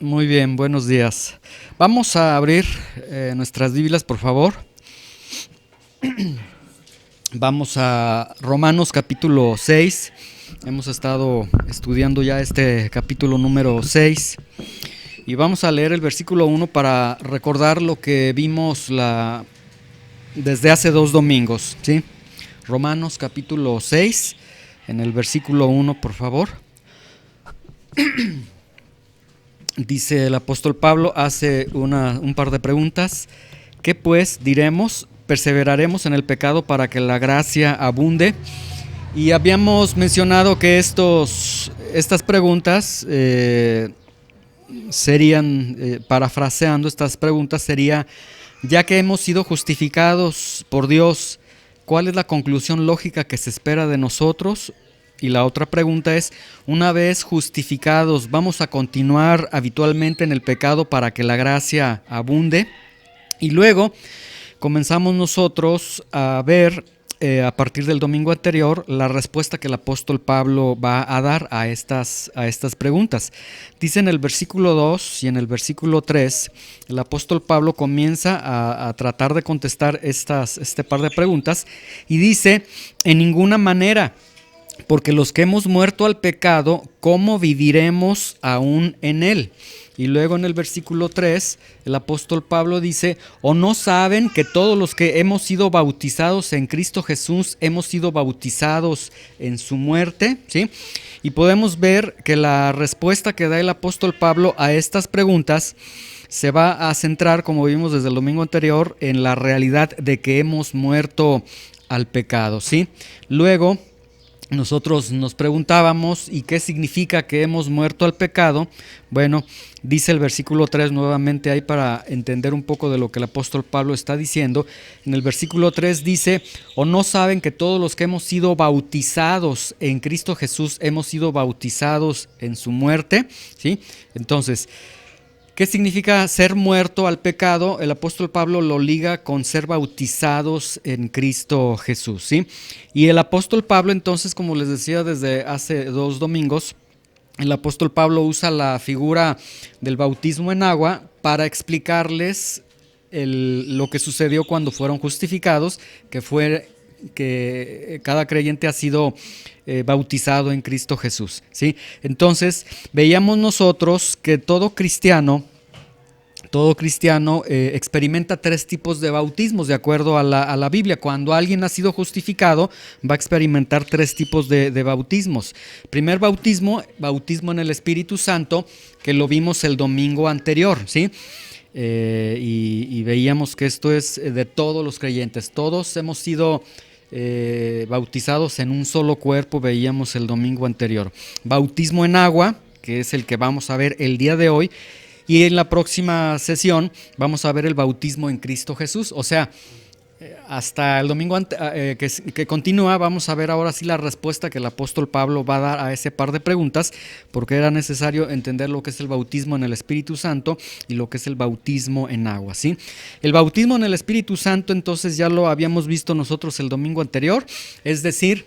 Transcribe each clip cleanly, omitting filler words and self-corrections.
Muy bien, buenos días. Vamos a abrir nuestras Biblias, por favor. Vamos a Romanos capítulo 6. Hemos estado estudiando ya este capítulo número 6. Y vamos a leer el versículo 1 para recordar lo que vimos desde hace 2 domingos, ¿sí? Romanos capítulo 6, en el versículo 1, por favor. Dice el apóstol Pablo, hace un par de preguntas. ¿Qué pues diremos? ¿Perseveraremos en el pecado para que la gracia abunde? Y habíamos mencionado que estas preguntas serían, parafraseando estas preguntas, sería: ya que hemos sido justificados por Dios, ¿cuál es la conclusión lógica que se espera de nosotros? Y la otra pregunta es: una vez justificados, ¿vamos a continuar habitualmente en el pecado para que la gracia abunde? Y luego comenzamos nosotros a ver, a partir del domingo anterior, la respuesta que el apóstol Pablo va a dar a estas preguntas. Dice en el versículo 2 y en el versículo 3, el apóstol Pablo comienza a tratar de contestar este par de preguntas y dice: en ninguna manera, porque los que hemos muerto al pecado, ¿cómo viviremos aún en él? Y luego en el versículo 3, el apóstol Pablo dice: ¿o no saben que todos los que hemos sido bautizados en Cristo Jesús hemos sido bautizados en su muerte? ¿Sí? Y podemos ver que la respuesta que da el apóstol Pablo a estas preguntas se va a centrar, como vimos desde el domingo anterior, en la realidad de que hemos muerto al pecado, ¿sí? Luego nosotros nos preguntábamos: ¿y qué significa que hemos muerto al pecado? Bueno, dice el versículo 3 nuevamente ahí para entender un poco de lo que el apóstol Pablo está diciendo. En el versículo 3 dice: ¿o no saben que todos los que hemos sido bautizados en Cristo Jesús hemos sido bautizados en su muerte? ¿Sí? Entonces, ¿qué significa ser muerto al pecado? El apóstol Pablo lo liga con ser bautizados en Cristo Jesús, ¿sí? Y el apóstol Pablo, entonces, como les decía desde hace 2 domingos, el apóstol Pablo usa la figura del bautismo en agua para explicarles lo que sucedió cuando fueron justificados, que fue que cada creyente ha sido bautizado en Cristo Jesús, ¿sí? Entonces, veíamos nosotros que todo cristiano experimenta 3 tipos de bautismos de acuerdo a la Biblia. Cuando alguien ha sido justificado, va a experimentar 3 tipos de bautismos. Primer bautismo en el Espíritu Santo, que lo vimos el domingo anterior, ¿sí? Y veíamos que esto es de todos los creyentes. Todos hemos sido bautizados en un solo cuerpo, veíamos el domingo anterior. Bautismo en agua, que es el que vamos a ver el día de hoy. Y en la próxima sesión vamos a ver el bautismo en Cristo Jesús. O sea, hasta el domingo que continúa, vamos a ver ahora sí la respuesta que el apóstol Pablo va a dar a ese par de preguntas, porque era necesario entender lo que es el bautismo en el Espíritu Santo y lo que es el bautismo en agua, ¿sí? El bautismo en el Espíritu Santo, entonces, ya lo habíamos visto nosotros el domingo anterior, es decir,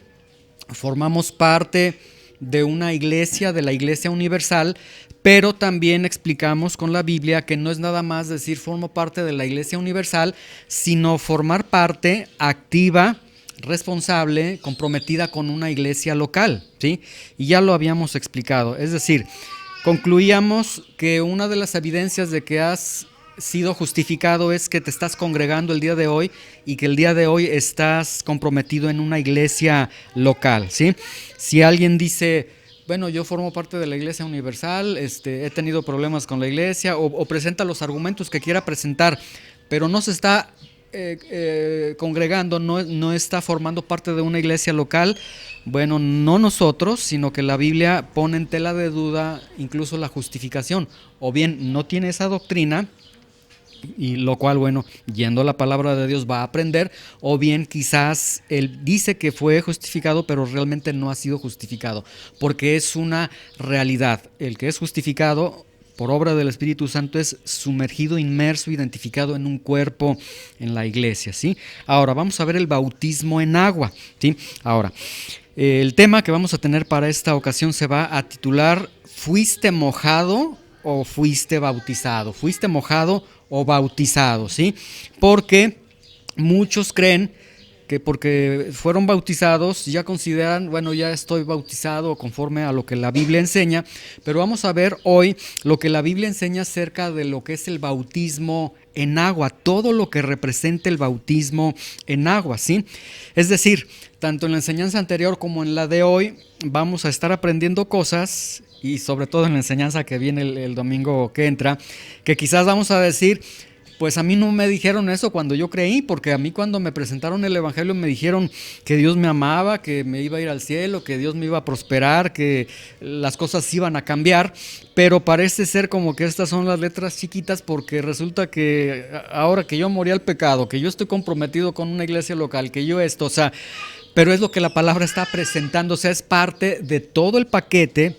formamos parte de una iglesia, de la Iglesia Universal, pero también explicamos con la Biblia que no es nada más decir formo parte de la Iglesia Universal, sino formar parte activa, responsable, comprometida con una iglesia local, ¿sí? Y ya lo habíamos explicado, es decir, concluíamos que una de las evidencias de que has sido justificado es que te estás congregando el día de hoy y que el día de hoy estás comprometido en una iglesia local, ¿sí? Si alguien dice: bueno, yo formo parte de la Iglesia Universal, he tenido problemas con la iglesia, o presenta los argumentos que quiera presentar, pero no se está congregando, no está formando parte de una iglesia local, bueno, no nosotros, sino que la Biblia pone en tela de duda incluso la justificación, o bien no tiene esa doctrina, y lo cual, bueno, yendo a la palabra de Dios va a aprender, o bien quizás él dice que fue justificado, pero realmente no ha sido justificado, porque es una realidad. El que es justificado por obra del Espíritu Santo es sumergido, inmerso, identificado en un cuerpo en la iglesia, ¿sí? Ahora vamos a ver el bautismo en agua, ¿sí? Ahora, el tema que vamos a tener para esta ocasión se va a titular: ¿fuiste mojado o fuiste bautizado, fuiste mojado o bautizado, ¿sí? Porque muchos creen que porque fueron bautizados ya consideran, bueno, ya estoy bautizado conforme a lo que la Biblia enseña, pero vamos a ver hoy lo que la Biblia enseña acerca de lo que es el bautismo en agua, todo lo que representa el bautismo en agua, ¿sí? Es decir, tanto en la enseñanza anterior como en la de hoy vamos a estar aprendiendo cosas, y sobre todo en la enseñanza que viene el domingo que entra, que quizás vamos a decir: pues a mí no me dijeron eso cuando yo creí, porque a mí cuando me presentaron el evangelio me dijeron que Dios me amaba, que me iba a ir al cielo, que Dios me iba a prosperar, que las cosas iban a cambiar, pero parece ser como que estas son las letras chiquitas, porque resulta que ahora que yo morí al pecado, que yo estoy comprometido con una iglesia local, que yo esto, o sea, pero es lo que la palabra está presentando, o sea, es parte de todo el paquete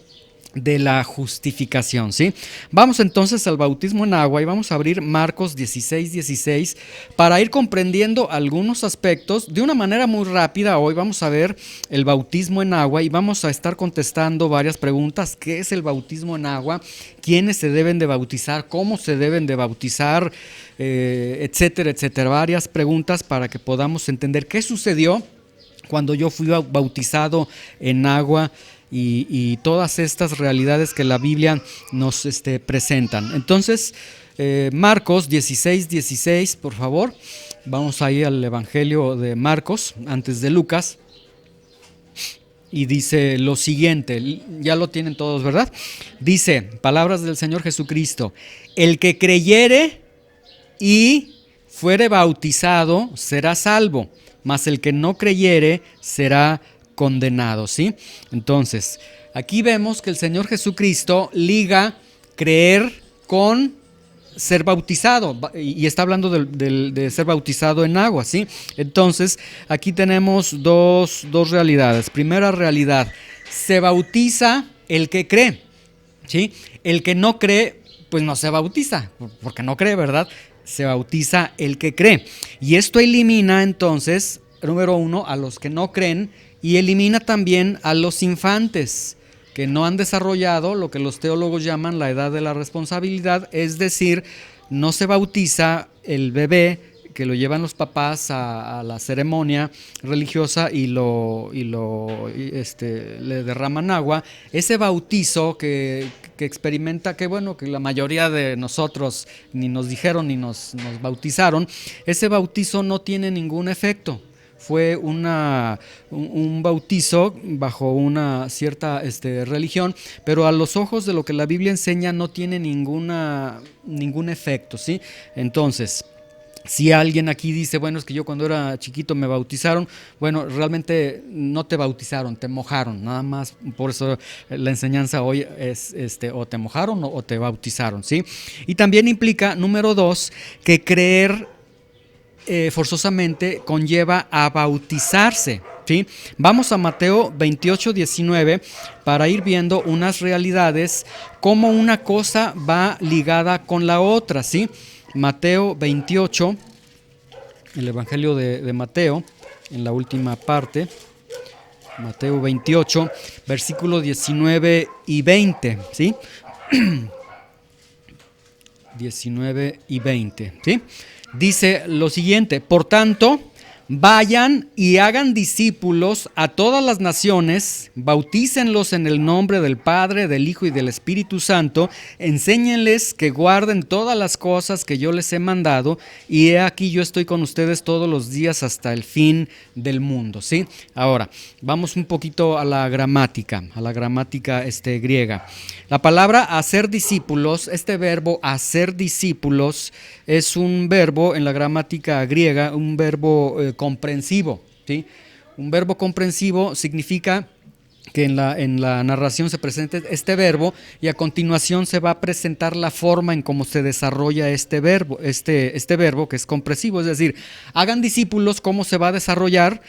de la justificación, ¿sí? Vamos entonces al bautismo en agua y vamos a abrir Marcos 16:16 para ir comprendiendo algunos aspectos de una manera muy rápida. Hoy vamos a ver el bautismo en agua y vamos a estar contestando varias preguntas. ¿Qué es el bautismo en agua? ¿Quiénes se deben de bautizar? ¿Cómo se deben de bautizar? Etcétera, etcétera. Varias preguntas para que podamos entender qué sucedió cuando yo fui bautizado en agua y todas estas realidades que la Biblia nos presentan. Entonces, Marcos 16:16, por favor. Vamos a ir al Evangelio de Marcos, antes de Lucas. Y dice lo siguiente, ya lo tienen todos, ¿verdad? Dice, palabras del Señor Jesucristo: el que creyere y fuere bautizado será salvo, mas el que no creyere será condenado, ¿sí? Entonces, aquí vemos que el Señor Jesucristo liga creer con ser bautizado, y está hablando de ser bautizado en agua, ¿sí? Entonces, aquí tenemos dos realidades. Primera realidad, se bautiza el que cree, ¿sí? El que no cree, pues no se bautiza, porque no cree, ¿verdad? Se bautiza el que cree. Y esto elimina entonces, número uno, a los que no creen, y elimina también a los infantes que no han desarrollado lo que los teólogos llaman la edad de la responsabilidad, es decir, no se bautiza el bebé que lo llevan los papás a la ceremonia religiosa y le derraman agua. Ese bautizo que experimenta, que bueno, que la mayoría de nosotros ni nos dijeron ni nos bautizaron, ese bautizo no tiene ningún efecto. Fue un bautizo bajo una cierta religión, pero a los ojos de lo que la Biblia enseña no tiene ningún efecto, ¿sí? Entonces, si alguien aquí dice, bueno, es que yo cuando era chiquito me bautizaron, bueno, realmente no te bautizaron, te mojaron, nada más. Por eso la enseñanza hoy es o te mojaron o te bautizaron, ¿sí? Y también implica, número dos, que creer forzosamente conlleva a bautizarse, ¿sí? Vamos a Mateo 28:19 para ir viendo unas realidades, cómo una cosa va ligada con la otra, ¿sí? Mateo 28, el Evangelio de Mateo, en la última parte, Mateo 28, versículos 19 y 20, ¿sí? 19 y 20, ¿sí? Dice lo siguiente: por tanto, vayan y hagan discípulos a todas las naciones, bautícenlos en el nombre del Padre, del Hijo y del Espíritu Santo, enséñenles que guarden todas las cosas que yo les he mandado, y he aquí yo estoy con ustedes todos los días hasta el fin del mundo, ¿sí? Ahora, vamos un poquito a la gramática griega. La palabra hacer discípulos, este verbo hacer discípulos, es un verbo en la gramática griega, un verbo comprensivo, ¿sí? Un verbo comprensivo significa que en la narración se presenta este verbo y a continuación se va a presentar la forma en cómo se desarrolla este verbo que es comprensivo, es decir, hagan discípulos, ¿cómo se va a desarrollar?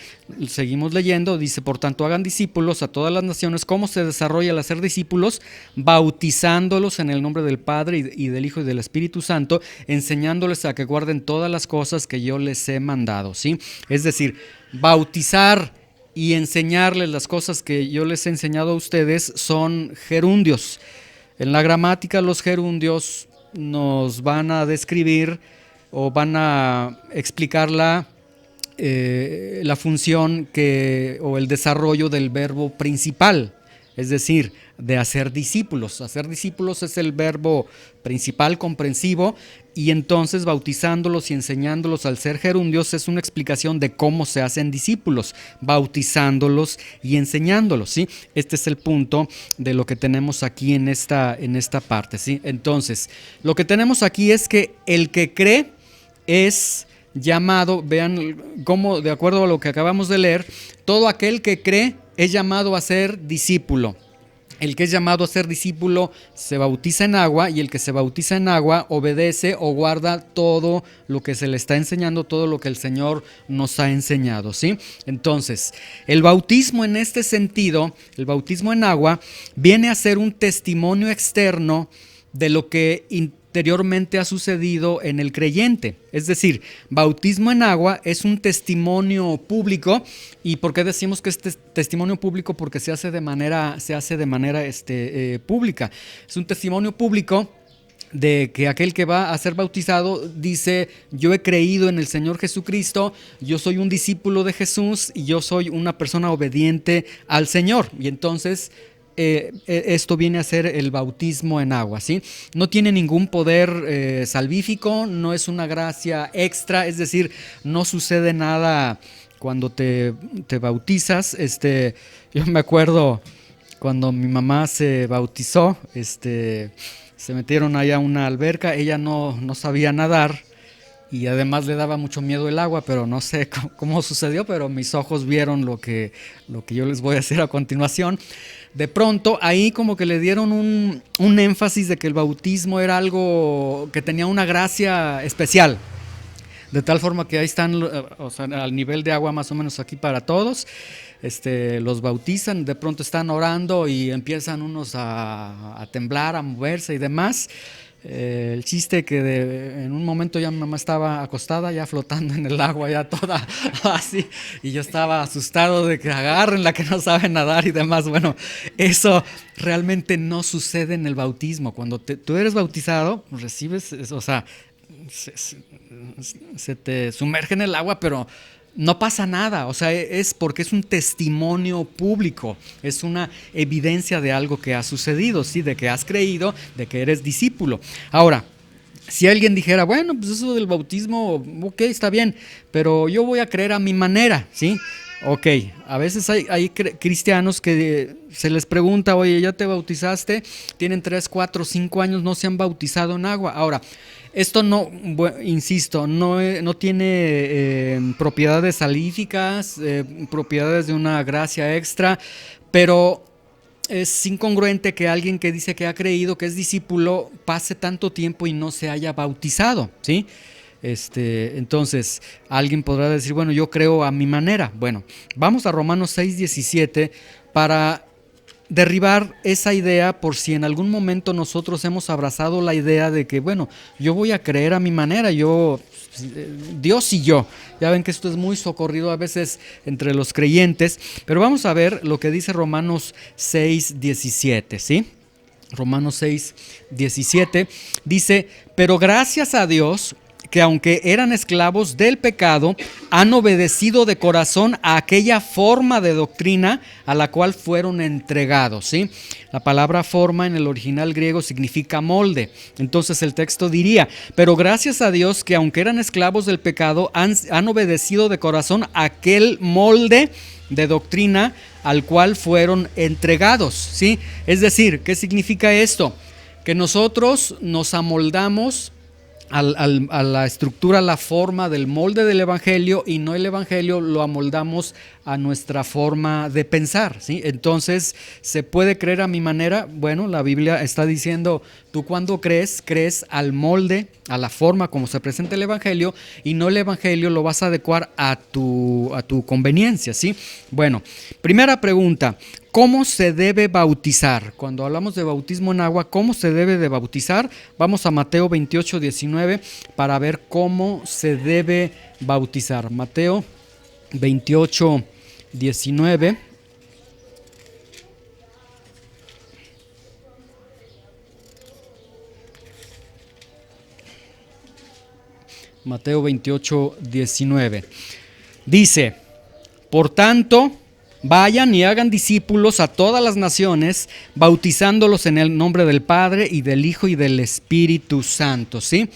Seguimos leyendo, dice, por tanto, hagan discípulos a todas las naciones. ¿Cómo se desarrolla el hacer discípulos? Bautizándolos en el nombre del Padre y del Hijo y del Espíritu Santo, enseñándoles a que guarden todas las cosas que yo les he mandado, ¿sí? Es decir, bautizar y enseñarles las cosas que yo les he enseñado a ustedes son gerundios. En la gramática los gerundios nos van a describir o van a explicar la función o el desarrollo del verbo principal, es decir, de hacer discípulos. Hacer discípulos es el verbo principal comprensivo, y entonces bautizándolos y enseñándolos al ser gerundios es una explicación de cómo se hacen discípulos, bautizándolos y enseñándolos, ¿sí? Este es el punto de lo que tenemos aquí en esta parte, ¿sí? Entonces, lo que tenemos aquí es que el que cree es llamado, vean cómo, de acuerdo a lo que acabamos de leer, todo aquel que cree es llamado a ser discípulo. El que es llamado a ser discípulo se bautiza en agua, y el que se bautiza en agua obedece o guarda todo lo que se le está enseñando, todo lo que el Señor nos ha enseñado, ¿sí? Entonces, el bautismo en este sentido, el bautismo en agua, viene a ser un testimonio externo de lo que interiormente ha sucedido en el creyente. Es decir, bautismo en agua es un testimonio público. ¿Y por qué decimos que es testimonio público? Porque se hace de manera pública. Es un testimonio público de que aquel que va a ser bautizado dice: yo he creído en el Señor Jesucristo, yo soy un discípulo de Jesús y yo soy una persona obediente al Señor. Y entonces esto viene a ser el bautismo en agua, ¿sí? No tiene ningún poder salvífico, no es una gracia extra, es decir, no sucede nada cuando te bautizas. Yo me acuerdo cuando mi mamá se bautizó, se metieron allá a una alberca, ella no sabía nadar, y además le daba mucho miedo el agua, pero no sé cómo sucedió, pero mis ojos vieron lo que yo les voy a hacer a continuación. De pronto ahí como que le dieron un énfasis de que el bautismo era algo que tenía una gracia especial, de tal forma que ahí están, o sea, al nivel de agua más o menos aquí para todos. Los bautizan, de pronto están orando y empiezan unos a temblar, a moverse y demás. El chiste que en un momento ya mi mamá estaba acostada, ya flotando en el agua, ya toda así, y yo estaba asustado de que agarren la que no sabe nadar y demás. Bueno, eso realmente no sucede en el bautismo. Cuando tú eres bautizado, recibes, o sea, se te sumerge en el agua, pero no pasa nada. O sea, es porque es un testimonio público, es una evidencia de algo que ha sucedido, ¿sí? De que has creído, de que eres discípulo. Ahora, si alguien dijera: bueno, pues eso del bautismo, ok, está bien, pero yo voy a creer a mi manera, ¿sí? Ok, a veces hay cristianos que se les pregunta: oye, ¿ya te bautizaste? Tienen 3, 4, 5 años, no se han bautizado en agua. Ahora, esto no, insisto, no tiene propiedades salvíficas, propiedades de una gracia extra, pero es incongruente que alguien que dice que ha creído, que es discípulo, pase tanto tiempo y no se haya bautizado, ¿sí? Entonces, alguien podrá decir: bueno, yo creo a mi manera. Bueno, vamos a Romanos 6:17 para derribar esa idea, por si en algún momento nosotros hemos abrazado la idea de que, bueno, yo voy a creer a mi manera, Dios y yo. Ya ven que esto es muy socorrido a veces entre los creyentes, pero vamos a ver lo que dice Romanos 6:17, ¿sí? Romanos 6:17 dice: pero gracias a Dios, que aunque eran esclavos del pecado, han obedecido de corazón a aquella forma de doctrina a la cual fueron entregados, ¿sí? La palabra forma en el original griego significa molde. Entonces el texto diría: pero gracias a Dios que aunque eran esclavos del pecado, han obedecido de corazón a aquel molde de doctrina al cual fueron entregados, ¿sí? Es decir, ¿qué significa esto? Que nosotros nos amoldamos a la estructura, a la forma del molde del Evangelio, y no el Evangelio lo amoldamos a nuestra forma de pensar, ¿sí? Entonces, ¿se puede creer a mi manera? Bueno, la Biblia está diciendo: tú cuando crees al molde, a la forma como se presenta el Evangelio, y no el Evangelio lo vas a adecuar a tu conveniencia, ¿sí? Bueno, primera pregunta: ¿cómo se debe bautizar? Cuando hablamos de bautismo en agua, ¿cómo se debe de bautizar? Vamos a Mateo 28:19 para ver cómo se debe bautizar. Mateo 28:19. Mateo 28:19. Dice: por tanto, vayan y hagan discípulos a todas las naciones, bautizándolos en el nombre del Padre y del Hijo y del Espíritu Santo, ¿sí?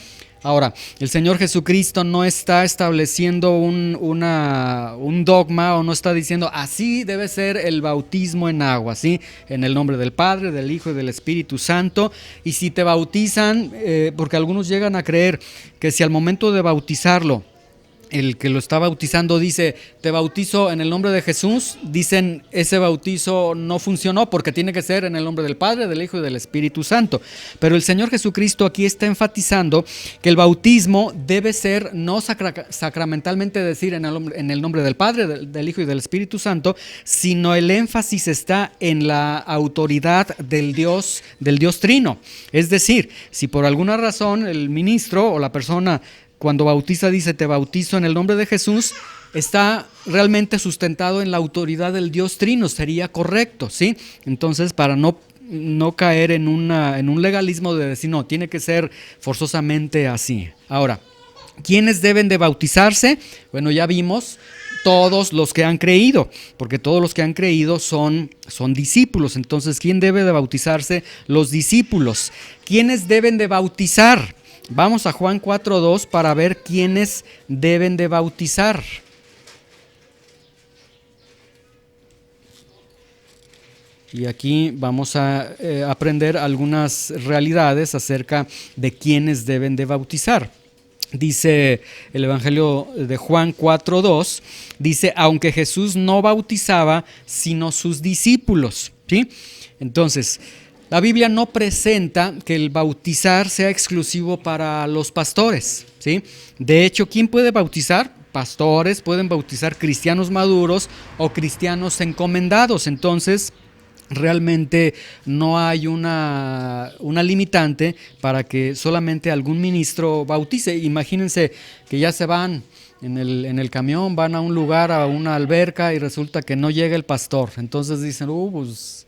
Ahora, el Señor Jesucristo no está estableciendo un dogma, o no está diciendo así debe ser el bautismo en agua, ¿sí? En el nombre del Padre, del Hijo y del Espíritu Santo. Y si te bautizan, porque algunos llegan a creer que si al momento de bautizarlo, el que lo está bautizando dice, te bautizo en el nombre de Jesús, dicen, ese bautizo no funcionó porque tiene que ser en el nombre del Padre, del Hijo y del Espíritu Santo. Pero el Señor Jesucristo aquí está enfatizando que el bautismo debe ser no sacramentalmente decir en el nombre del Padre, del Hijo y del Espíritu Santo, sino el énfasis está en la autoridad del Dios Trino. Es decir, si por alguna razón el ministro o la persona cuando bautiza dice, te bautizo en el nombre de Jesús, está realmente sustentado en la autoridad del Dios Trino, sería correcto, ¿sí? Entonces, para no caer en un legalismo de decir, no, tiene que ser forzosamente así. Ahora, ¿quiénes deben de bautizarse? Bueno, ya vimos, todos los que han creído, porque todos los que han creído son discípulos. Entonces, ¿quién debe de bautizarse? Los discípulos. ¿Quiénes deben de bautizar? Vamos a Juan 4:2 para ver quiénes deben de bautizar. Y aquí vamos a aprender algunas realidades acerca de quiénes deben de bautizar. Dice el Evangelio de Juan 4:2, dice, aunque Jesús no bautizaba, sino sus discípulos, ¿sí? Entonces, la Biblia no presenta que el bautizar sea exclusivo para los pastores, ¿sí? De hecho, ¿quién puede bautizar? Pastores pueden bautizar cristianos maduros o cristianos encomendados. Entonces, realmente no hay una limitante para que solamente algún ministro bautice. Imagínense que ya se van en el camión, van a un lugar, a una alberca y resulta que no llega el pastor. Entonces dicen, pues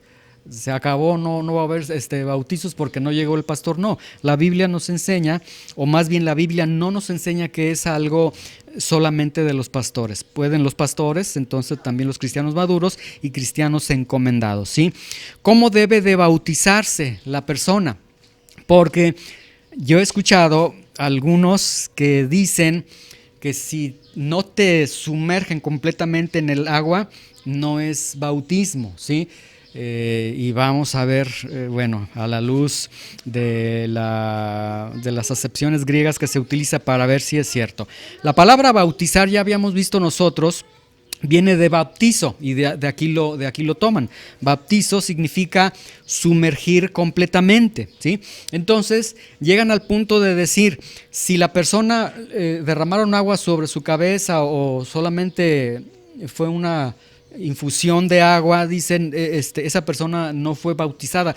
se acabó, no va a haber bautizos porque no llegó el pastor. No, la Biblia nos enseña, o más bien la Biblia no nos enseña que es algo solamente de los pastores. Pueden los pastores, entonces también los cristianos maduros y cristianos encomendados, ¿sí? ¿Cómo debe de bautizarse la persona? Porque yo he escuchado algunos que dicen que si no te sumergen completamente en el agua, no es bautismo, ¿sí? Y vamos a ver, bueno, a la luz de las acepciones griegas que se utiliza para ver si es cierto. La palabra bautizar, ya habíamos visto nosotros, viene de bautizo y de aquí lo toman. Bautizo significa sumergir completamente, ¿sí? Entonces llegan al punto de decir, si la persona derramaron agua sobre su cabeza o solamente fue una infusión de agua, dicen, esa persona no fue bautizada.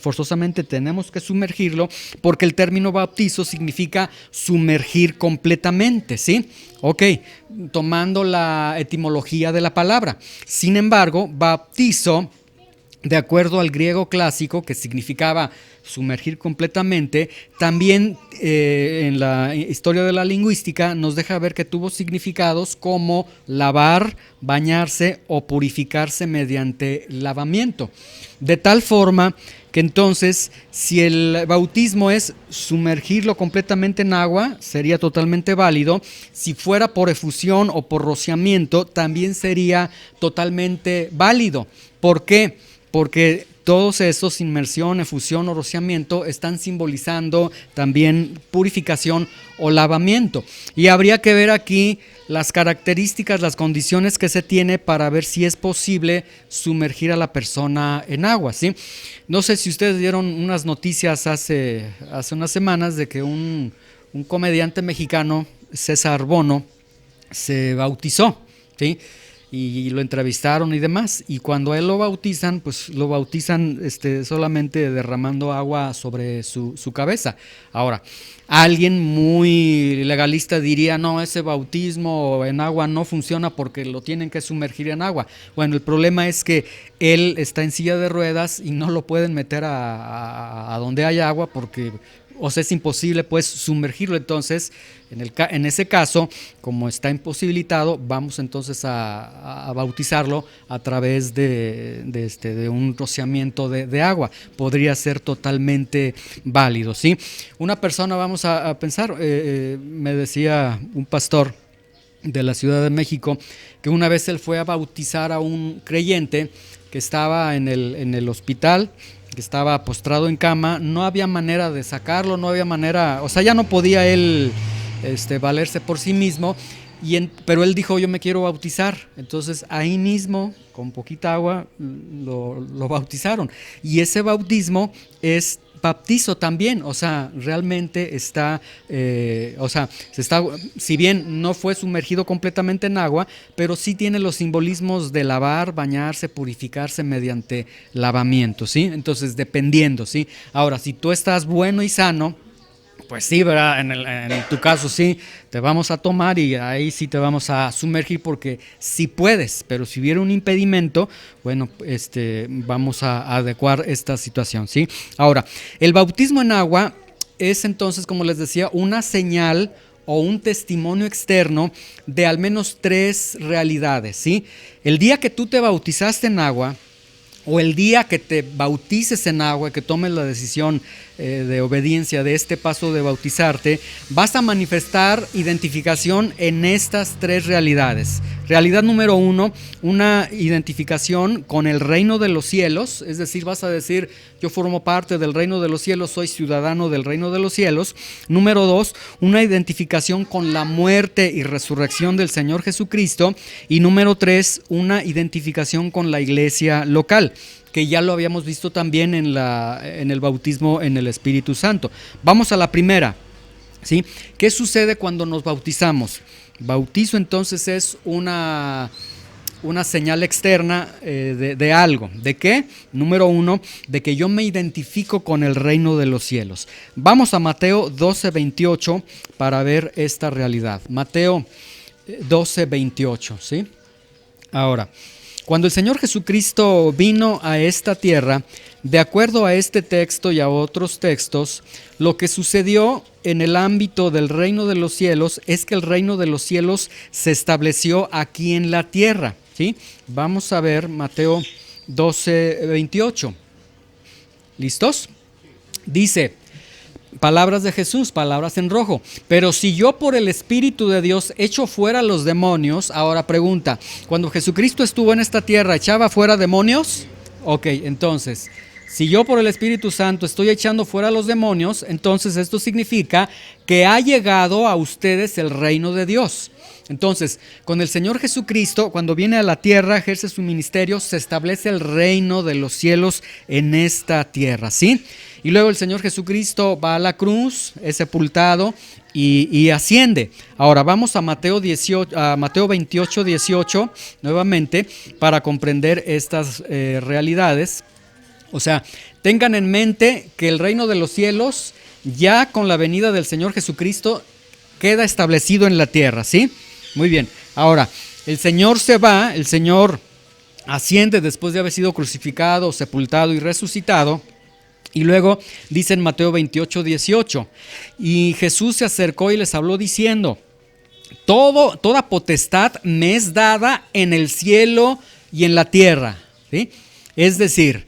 Forzosamente tenemos que sumergirlo porque el término bautizo significa sumergir completamente, ¿sí? Ok, tomando la etimología de la palabra. Sin embargo, bautizo, de acuerdo al griego clásico, que significaba sumergir completamente, también en la historia de la lingüística nos deja ver que tuvo significados como lavar, bañarse o purificarse mediante lavamiento. De tal forma que entonces, si el bautismo es sumergirlo completamente en agua, sería totalmente válido. Si fuera por efusión o por rociamiento, también sería totalmente válido. ¿Por qué? Porque todos esos, inmersión, efusión o rociamiento, están simbolizando también purificación o lavamiento. Y habría que ver aquí las características, las condiciones que se tiene para ver si es posible sumergir a la persona en agua, ¿sí? No sé si ustedes vieron unas noticias hace unas semanas de que un comediante mexicano, César Bono, se bautizó, ¿sí? Y lo entrevistaron y demás, y cuando a él lo bautizan, pues lo bautizan solamente derramando agua sobre su cabeza. Ahora, alguien muy legalista diría, no, ese bautismo en agua no funciona porque lo tienen que sumergir en agua. Bueno, el problema es que él está en silla de ruedas y no lo pueden meter a donde hay agua porque o sea, es imposible pues sumergirlo. Entonces, en ese caso, como está imposibilitado, vamos entonces a bautizarlo a través de un rociamiento de agua. Podría ser totalmente válido, ¿sí? Una persona, vamos a pensar, me decía un pastor de la Ciudad de México, que una vez él fue a bautizar a un creyente que estaba en el hospital, que estaba postrado en cama. No había manera de sacarlo, no había manera, o sea, ya no podía él valerse por sí mismo, pero él dijo: yo me quiero bautizar. Entonces ahí mismo, con poquita agua, lo bautizaron, y ese bautismo es bautizo también, o sea, realmente está, si bien no fue sumergido completamente en agua, pero sí tiene los simbolismos de lavar, bañarse, purificarse mediante lavamiento, ¿sí? Entonces, dependiendo, ¿sí? Ahora, si tú estás bueno y sano, pues sí, ¿verdad? En tu caso sí, te vamos a tomar y ahí sí te vamos a sumergir, porque sí puedes, pero si hubiera un impedimento, bueno, vamos a adecuar esta situación, ¿sí? Ahora, el bautismo en agua es entonces, como les decía, una señal o un testimonio externo de al menos 3 realidades, ¿sí? El día que tú te bautizaste en agua, o el día que te bautices en agua, que tomes la decisión de obediencia de este paso de bautizarte, vas a manifestar identificación en estas 3 realidades. Realidad número 1, una identificación con el reino de los cielos, es decir, vas a decir: yo formo parte del reino de los cielos, soy ciudadano del reino de los cielos. Número 2, una identificación con la muerte y resurrección del Señor Jesucristo. Y número 3, una identificación con la iglesia local, que ya lo habíamos visto también en el bautismo en el Espíritu Santo. Vamos a la primera, ¿sí? ¿Qué sucede cuando nos bautizamos? Bautizo entonces es una señal externa de algo. ¿De qué? Número 1, de que yo me identifico con el reino de los cielos. Vamos a Mateo 12:28 para ver esta realidad. Mateo 12:28, ¿sí? Ahora, cuando el Señor Jesucristo vino a esta tierra, de acuerdo a este texto y a otros textos, lo que sucedió en el ámbito del reino de los cielos es que el reino de los cielos se estableció aquí en la tierra, ¿sí? Vamos a ver Mateo 12:28. ¿Listos? Dice: palabras de Jesús, palabras en rojo: pero si yo por el Espíritu de Dios echo fuera los demonios. Ahora pregunta, ¿cuando Jesucristo estuvo en esta tierra, echaba fuera demonios? Ok, entonces, si yo por el Espíritu Santo estoy echando fuera los demonios, entonces esto significa que ha llegado a ustedes el reino de Dios. Entonces, con el Señor Jesucristo, cuando viene a la tierra, ejerce su ministerio, se establece el reino de los cielos en esta tierra, ¿sí? Y luego el Señor Jesucristo va a la cruz, es sepultado y asciende. Ahora vamos a Mateo 28:18 nuevamente, para comprender estas realidades. O sea, tengan en mente que el reino de los cielos, ya con la venida del Señor Jesucristo, queda establecido en la tierra, ¿sí? Muy bien. Ahora, el Señor se va, el Señor asciende después de haber sido crucificado, sepultado y resucitado. Y luego dice en Mateo 28:18, y Jesús se acercó y les habló diciendo: toda potestad me es dada en el cielo y en la tierra, ¿sí? Es decir,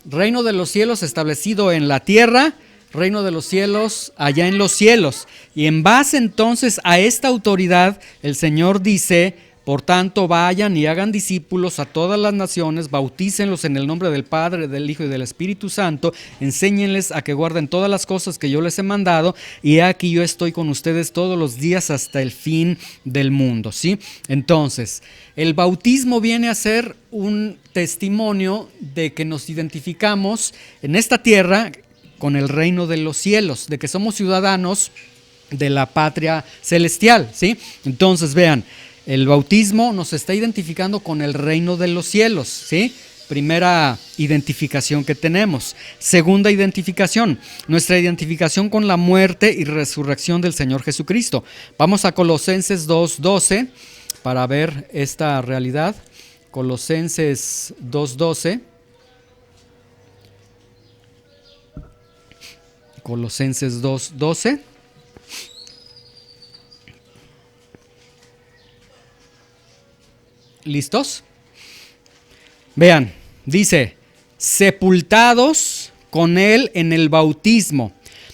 reino de los cielos establecido en la tierra, reino de los cielos allá en los cielos. Y en base entonces a esta autoridad, el Señor dice: por tanto, vayan y hagan discípulos a todas las naciones, bautícenlos en el nombre del Padre, del Hijo y del Espíritu Santo, enséñenles a que guarden todas las cosas que yo les he mandado, y aquí yo estoy con ustedes todos los días hasta el fin del mundo, ¿sí? Entonces, el bautismo viene a ser un testimonio de que nos identificamos en esta tierra con el reino de los cielos, de que somos ciudadanos de la patria celestial, ¿sí? Entonces, vean, el bautismo nos está identificando con el reino de los cielos, ¿sí? Primera identificación que tenemos. Segunda identificación, nuestra identificación con la muerte y resurrección del Señor Jesucristo. Vamos a Colosenses 2:12 para ver esta realidad. Colosenses 2:12. Colosenses 2:12. ¿Listos? Vean, dice, sepultados con Él en el bautismo.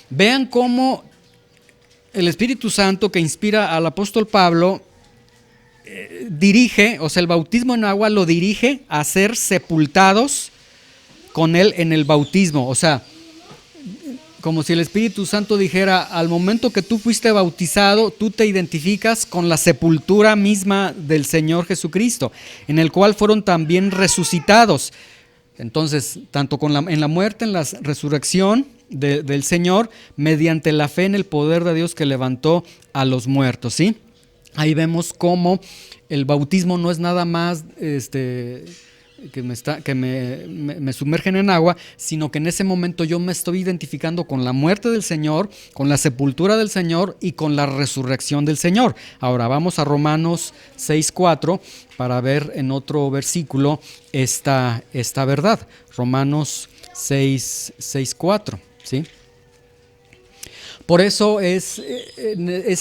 Vean cómo el Espíritu Santo que inspira al apóstol Pablo dirige, o sea, el bautismo en agua lo dirige a ser sepultados con Él en el bautismo. O sea, como si el Espíritu Santo dijera, al momento que tú fuiste bautizado, tú te identificas con la sepultura misma del Señor Jesucristo, en el cual fueron también resucitados. Entonces, tanto en la muerte, en la resurrección del Señor, mediante la fe en el poder de Dios que levantó a los muertos, ¿sí? Ahí vemos cómo el bautismo no es nada más que me sumergen en agua, sino que en ese momento yo me estoy identificando con la muerte del Señor, con la sepultura del Señor y con la resurrección del Señor. Ahora vamos a Romanos 6:4 para ver en otro versículo esta verdad. Romanos 6:4, ¿sí? Por eso es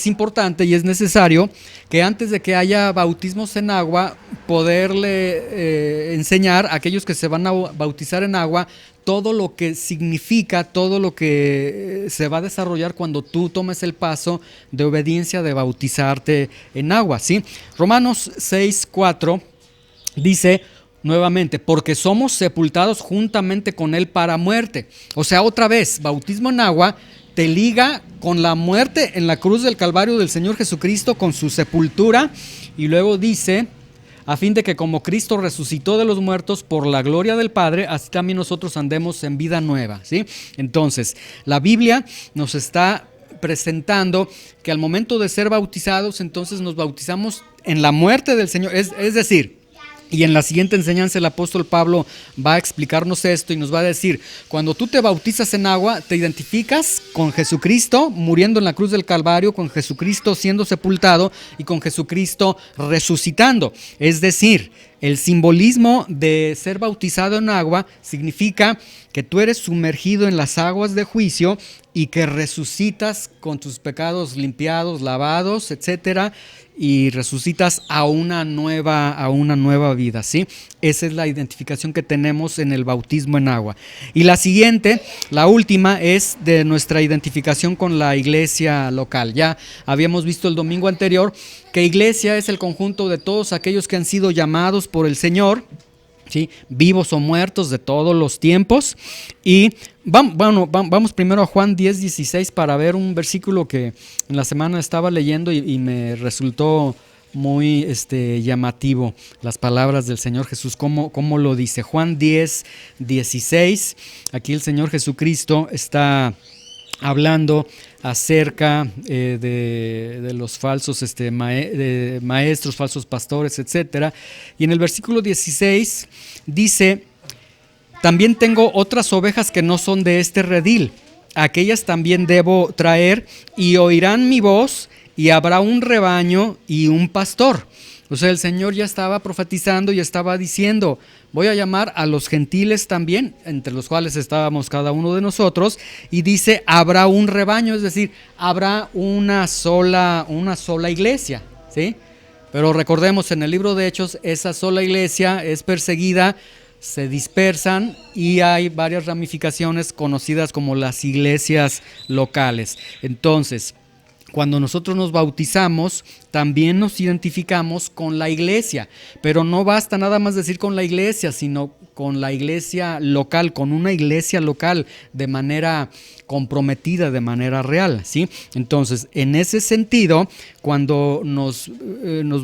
importante y es necesario que antes de que haya bautismos en agua, poderle enseñar a aquellos que se van a bautizar en agua todo lo que significa, todo lo que se va a desarrollar cuando tú tomes el paso de obediencia de bautizarte en agua, ¿sí? Romanos 6:4 dice nuevamente, porque somos sepultados juntamente con Él para muerte. O sea, otra vez, bautismo en agua te liga con la muerte en la cruz del Calvario del Señor Jesucristo, con su sepultura, y luego dice, a fin de que como Cristo resucitó de los muertos por la gloria del Padre, así también nosotros andemos en vida nueva, ¿sí? Entonces, la Biblia nos está presentando que al momento de ser bautizados, entonces nos bautizamos en la muerte del Señor, es decir, y en la siguiente enseñanza el apóstol Pablo va a explicarnos esto y nos va a decir, cuando tú te bautizas en agua, te identificas con Jesucristo muriendo en la cruz del Calvario, con Jesucristo siendo sepultado y con Jesucristo resucitando. Es decir, el simbolismo de ser bautizado en agua significa que tú eres sumergido en las aguas de juicio y que resucitas con tus pecados limpiados, lavados, etcétera, y resucitas a una nueva vida, ¿sí? Esa es la identificación que tenemos en el bautismo en agua. Y la siguiente, la última, es de nuestra identificación con la iglesia local. Ya habíamos visto el domingo anterior que iglesia es el conjunto de todos aquellos que han sido llamados por el Señor, ¿sí? Vivos o muertos de todos los tiempos. Y vamos primero a Juan 10:16 para ver un versículo que en la semana estaba leyendo y me resultó muy llamativo, las palabras del Señor Jesús, cómo lo dice. Juan 10:16, aquí el Señor Jesucristo está hablando acerca de los falsos maestros, falsos pastores, etcétera. Y en el versículo 16 dice, también tengo otras ovejas que no son de este redil, aquellas también debo traer y oirán mi voz y habrá un rebaño y un pastor. O sea, el Señor ya estaba profetizando y estaba diciendo, voy a llamar a los gentiles también, entre los cuales estábamos cada uno de nosotros, y dice, habrá un rebaño, es decir, habrá una sola iglesia, ¿sí? Pero recordemos, en el libro de Hechos, esa sola iglesia es perseguida, se dispersan y hay varias ramificaciones conocidas como las iglesias locales. Entonces, cuando nosotros nos bautizamos, también nos identificamos con la iglesia, pero no basta nada más decir con la iglesia, sino con la iglesia local, con una iglesia local de manera comprometida, de manera real, ¿sí? Entonces, en ese sentido, cuando nos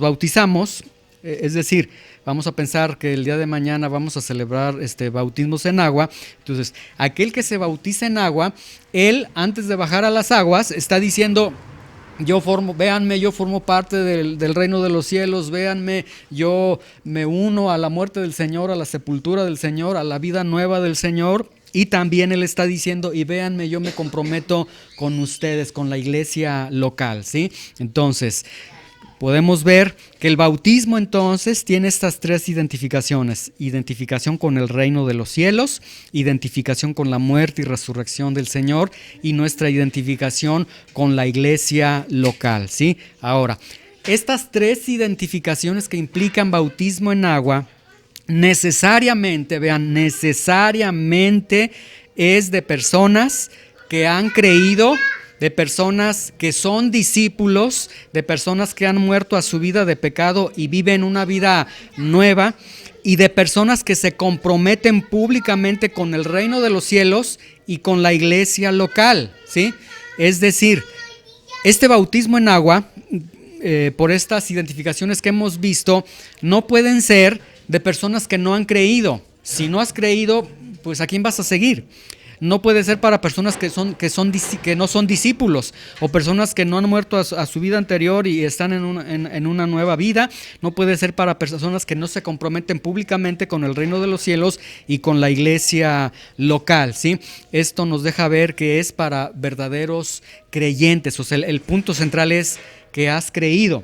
bautizamos, es decir, vamos a pensar que el día de mañana vamos a celebrar bautismos en agua. Entonces, aquel que se bautiza en agua, él antes de bajar a las aguas está diciendo, véanme, yo formo parte del reino de los cielos, véanme, yo me uno a la muerte del Señor, a la sepultura del Señor, a la vida nueva del Señor. Y también él está diciendo, y véanme, yo me comprometo con ustedes, con la iglesia local, ¿sí? Entonces, podemos ver que el bautismo entonces tiene estas tres identificaciones: identificación con el reino de los cielos, identificación con la muerte y resurrección del Señor, y nuestra identificación con la iglesia local, ¿sí? Ahora, estas tres identificaciones que implican bautismo en agua, necesariamente, vean, necesariamente es de personas que han creído, de personas que son discípulos, de personas que han muerto a su vida de pecado y viven una vida nueva, y de personas que se comprometen públicamente con el reino de los cielos y con la iglesia local, ¿sí? Es decir, este bautismo en agua, por estas identificaciones que hemos visto, no pueden ser de personas que no han creído. Si no has creído, pues ¿a quién vas a seguir? No puede ser para personas que no son discípulos, o personas que no han muerto a su vida anterior y están en una nueva vida. No puede ser para personas que no se comprometen públicamente con el reino de los cielos y con la iglesia local, ¿sí? Esto nos deja ver que es para verdaderos creyentes. O sea, el punto central es que has creído.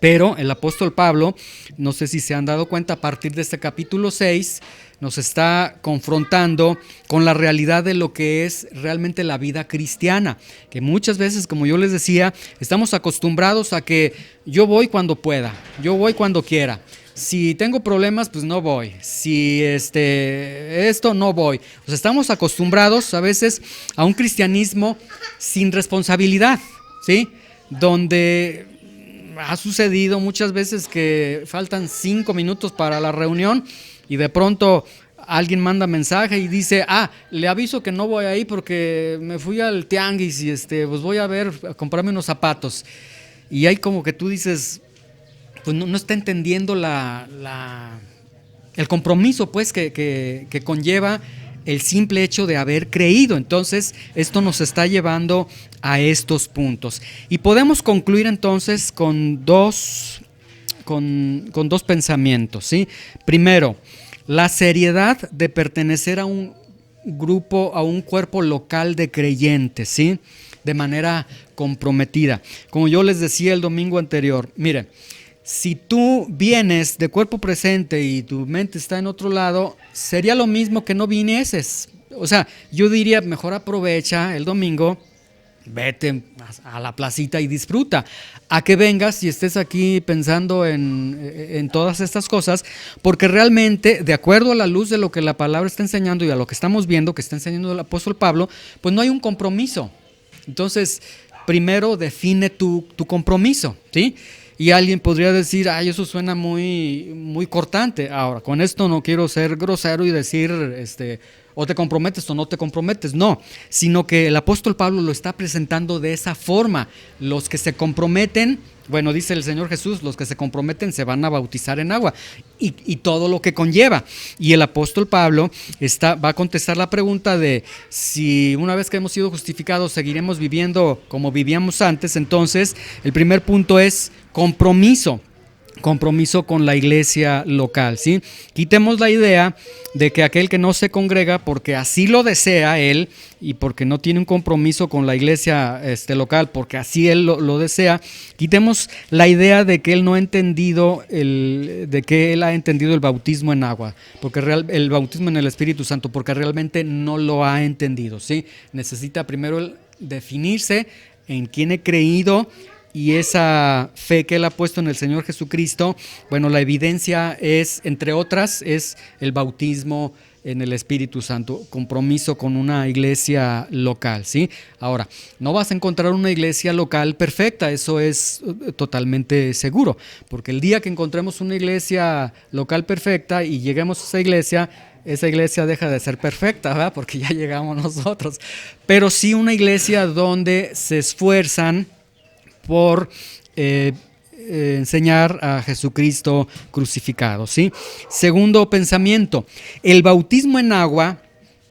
Pero el apóstol Pablo, no sé si se han dado cuenta, a partir de este capítulo 6, nos está confrontando con la realidad de lo que es realmente la vida cristiana, que muchas veces, como yo les decía, estamos acostumbrados a que yo voy cuando pueda, yo voy cuando quiera. Si tengo problemas, pues no voy. Si esto no voy. O sea, estamos acostumbrados a veces a un cristianismo sin responsabilidad, ¿sí? Donde ha sucedido muchas veces que faltan 5 minutos para la reunión y de pronto alguien manda mensaje y dice: le aviso que no voy ahí porque me fui al tianguis y pues voy a comprarme unos zapatos. Y ahí como que tú dices, pues no está entendiendo el compromiso pues que conlleva el simple hecho de haber creído. Entonces, esto nos está llevando a estos puntos. Y podemos concluir entonces con dos pensamientos, ¿sí? Primero, la seriedad de pertenecer a un grupo, a un cuerpo local de creyentes, ¿sí? De manera comprometida. Como yo les decía el domingo anterior, mire, si tú vienes de cuerpo presente y tu mente está en otro lado, sería lo mismo que no vinieses. O sea, yo diría, mejor aprovecha el domingo, vete a la placita y disfruta, a que vengas y estés aquí pensando en todas estas cosas, porque realmente, de acuerdo a la luz de lo que la palabra está enseñando y a lo que estamos viendo que está enseñando el apóstol Pablo, pues no hay un compromiso. Entonces, primero define tu compromiso, ¿sí? Y alguien podría decir: eso suena muy, muy cortante. Ahora, con esto no quiero ser grosero y decir, o te comprometes o no te comprometes. No, sino que el apóstol Pablo lo está presentando de esa forma. Los que se comprometen, bueno, dice el Señor Jesús, los que se comprometen se van a bautizar en agua y todo lo que conlleva. Y el apóstol Pablo va a contestar la pregunta de si una vez que hemos sido justificados seguiremos viviendo como vivíamos antes. Entonces, el primer punto es compromiso con la iglesia local, ¿sí? Quitemos la idea de que aquel que no se congrega porque así lo desea él y porque no tiene un compromiso con la iglesia local porque así él lo desea. Quitemos la idea de que él no ha entendido ha entendido el bautismo en agua, porque el bautismo en el Espíritu Santo, porque realmente no lo ha entendido, ¿sí? Necesita primero definirse en quién he creído. Y esa fe que él ha puesto en el Señor Jesucristo, bueno, la evidencia es, entre otras, es el bautismo en el Espíritu Santo, compromiso con una iglesia local, ¿sí? Ahora, no vas a encontrar una iglesia local perfecta, eso es totalmente seguro, porque el día que encontremos una iglesia local perfecta y lleguemos a esa iglesia deja de ser perfecta, ¿verdad? Porque ya llegamos nosotros. Pero sí una iglesia donde se esfuerzan por enseñar a Jesucristo crucificado, ¿sí? Segundo pensamiento, el bautismo en agua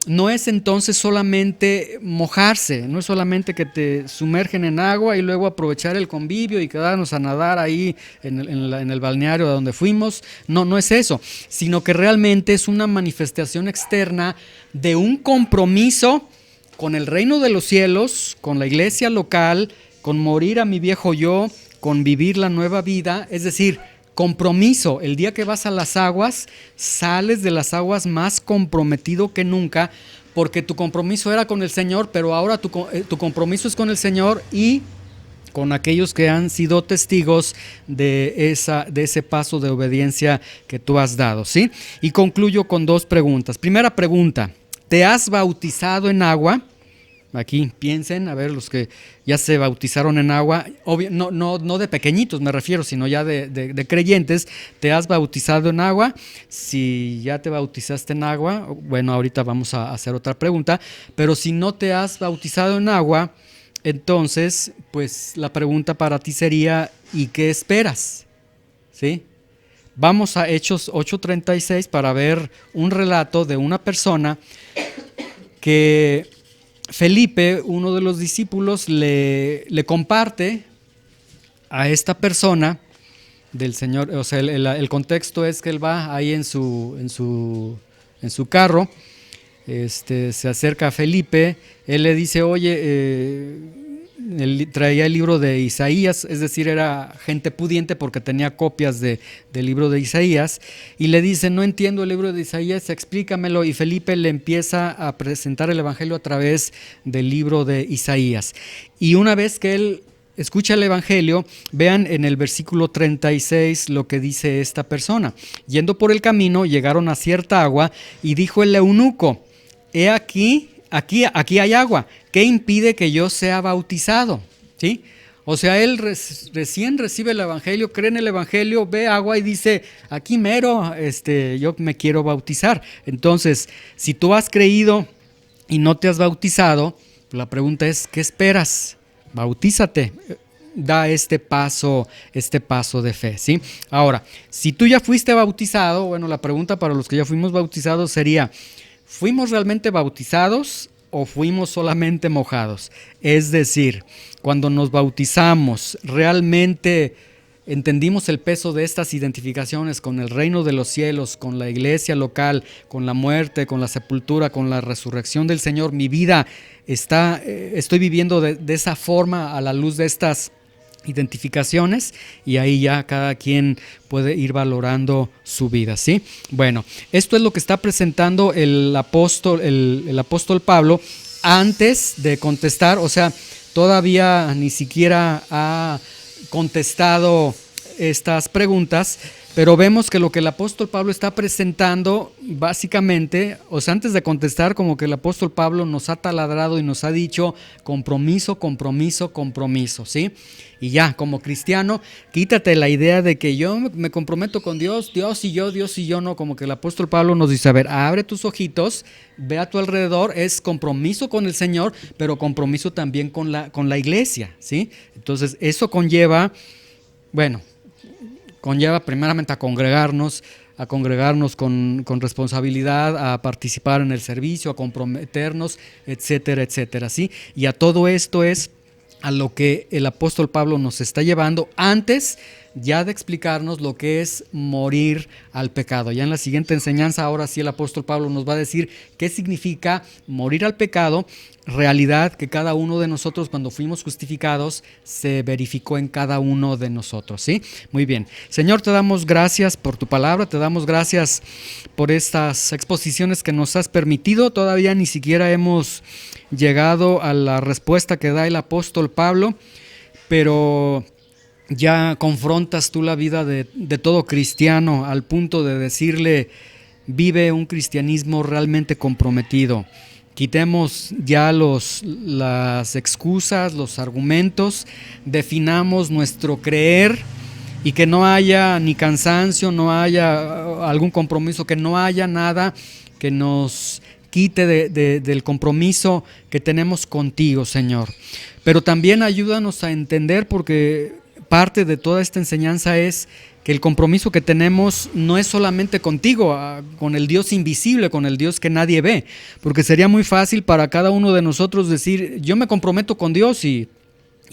no es entonces solamente mojarse, no es solamente que te sumergen en agua y luego aprovechar el convivio y quedarnos a nadar ahí en el balneario a donde fuimos. No es eso, sino que realmente es una manifestación externa de un compromiso con el reino de los cielos, con la iglesia local, con morir a mi viejo yo, con vivir la nueva vida, es decir, compromiso. El día que vas a las aguas, sales de las aguas más comprometido que nunca, porque tu compromiso era con el Señor, pero ahora tu compromiso es con el Señor y con aquellos que han sido testigos de ese paso de obediencia que tú has dado, ¿sí? Y concluyo con 2 preguntas. Primera pregunta, ¿te has bautizado en agua? Aquí piensen, a ver, los que ya se bautizaron en agua, no de pequeñitos me refiero, sino ya de creyentes. ¿Te has bautizado en agua? Si ya te bautizaste en agua, bueno, ahorita vamos a hacer otra pregunta, pero si no te has bautizado en agua, entonces, pues la pregunta para ti sería, ¿y qué esperas? ¿Sí? Vamos a Hechos 8:36 para ver un relato de una persona que Felipe, uno de los discípulos, le comparte a esta persona del Señor. O sea, el contexto es que él va ahí en su carro, se acerca a Felipe, él le dice, oye, él traía el libro de Isaías, es decir, era gente pudiente porque tenía copias del libro de Isaías, y le dice, no entiendo el libro de Isaías, explícamelo, y Felipe le empieza a presentar el evangelio a través del libro de Isaías. Y una vez que él escucha el evangelio, vean en el versículo 36 lo que dice esta persona. Yendo por el camino, llegaron a cierta agua, y dijo el eunuco, he aquí hay agua, ¿qué impide que yo sea bautizado? ¿Sí? O sea, él recién recibe el evangelio, cree en el evangelio, ve agua y dice, aquí mero, yo me quiero bautizar. Entonces, si tú has creído y no te has bautizado, la pregunta es, ¿qué esperas? Bautízate, da este paso de fe, ¿sí? Ahora, si tú ya fuiste bautizado, bueno, la pregunta para los que ya fuimos bautizados sería, ¿fuimos realmente bautizados o fuimos solamente mojados? Es decir, cuando nos bautizamos, ¿realmente entendimos el peso de estas identificaciones con el reino de los cielos, con la iglesia local, con la muerte, con la sepultura, con la resurrección del Señor? Mi vida estoy viviendo de esa forma a la luz de estas identificaciones, y ahí ya cada quien puede ir valorando su vida, ¿sí? Bueno, esto es lo que está presentando el apóstol Pablo antes de contestar, o sea, todavía ni siquiera ha contestado estas preguntas, pero vemos que lo que el apóstol Pablo está presentando básicamente, o sea, antes de contestar, como que el apóstol Pablo nos ha taladrado y nos ha dicho compromiso, compromiso, compromiso, ¿sí? Y ya, como cristiano, quítate la idea de que yo me comprometo con Dios y yo, no, como que el apóstol Pablo nos dice, a ver, abre tus ojitos, ve a tu alrededor, es compromiso con el Señor, pero compromiso también con la iglesia, ¿sí? Entonces, eso conlleva primeramente a congregarnos con responsabilidad, a participar en el servicio, a comprometernos, etcétera, etcétera, ¿sí? Y a todo esto es a lo que el apóstol Pablo nos está llevando antes ya de explicarnos lo que es morir al pecado. Ya en la siguiente enseñanza, ahora sí el apóstol Pablo nos va a decir qué significa morir al pecado, realidad que cada uno de nosotros cuando fuimos justificados se verificó en cada uno de nosotros, ¿sí? Muy bien. Señor, te damos gracias por tu palabra, te damos gracias por estas exposiciones que nos has permitido. Todavía ni siquiera hemos llegado a la respuesta que da el apóstol Pablo, pero ya confrontas tú la vida de todo cristiano al punto de decirle, vive un cristianismo realmente comprometido. Quitemos ya las excusas, los argumentos, definamos nuestro creer y que no haya ni cansancio, no haya algún compromiso, que no haya nada que nos quite del compromiso que tenemos contigo, Señor. Pero también ayúdanos a entender, porque parte de toda esta enseñanza es que el compromiso que tenemos no es solamente contigo, con el Dios invisible, con el Dios que nadie ve, porque sería muy fácil para cada uno de nosotros decir, yo me comprometo con Dios y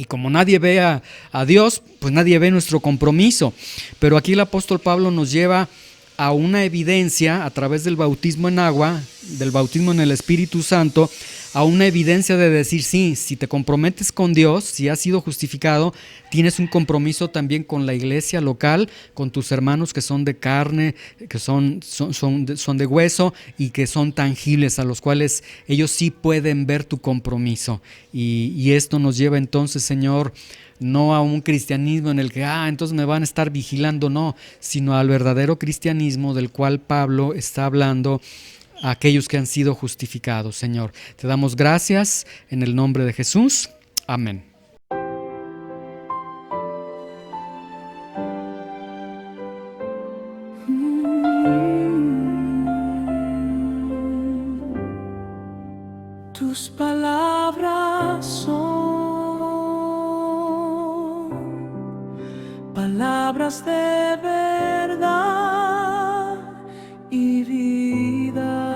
como nadie ve a Dios, pues nadie ve nuestro compromiso. Pero aquí el apóstol Pablo nos lleva a una evidencia a través del bautismo en agua, del bautismo en el Espíritu Santo, a una evidencia de decir, sí, si te comprometes con Dios, si has sido justificado, tienes un compromiso también con la iglesia local, con tus hermanos que son de carne, que son de hueso y que son tangibles, a los cuales ellos sí pueden ver tu compromiso. Y esto nos lleva entonces, Señor, no a un cristianismo en el que, entonces me van a estar vigilando, no, sino al verdadero cristianismo del cual Pablo está hablando a aquellos que han sido justificados, Señor. Te damos gracias en el nombre de Jesús. Amén. Tus palabras son palabras de verdad y vida.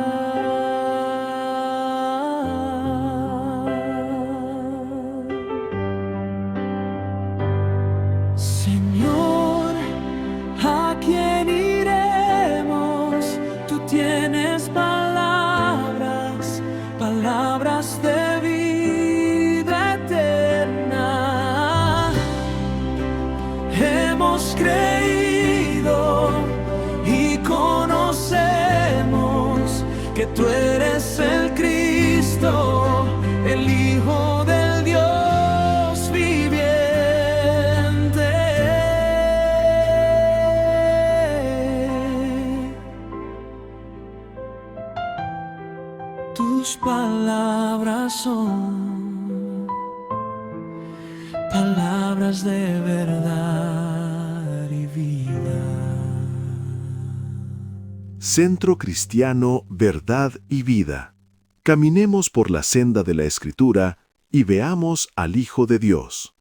Señor, ¿a quién iremos? Tú tienes palabras, palabras de vida eterna. Hemos creído y conocemos que tú eres el Cristo, el Hijo del Dios viviente. Tus palabras son palabras de verdad y vida. Centro Cristiano Verdad y Vida. Caminemos por la senda de la Escritura y veamos al Hijo de Dios.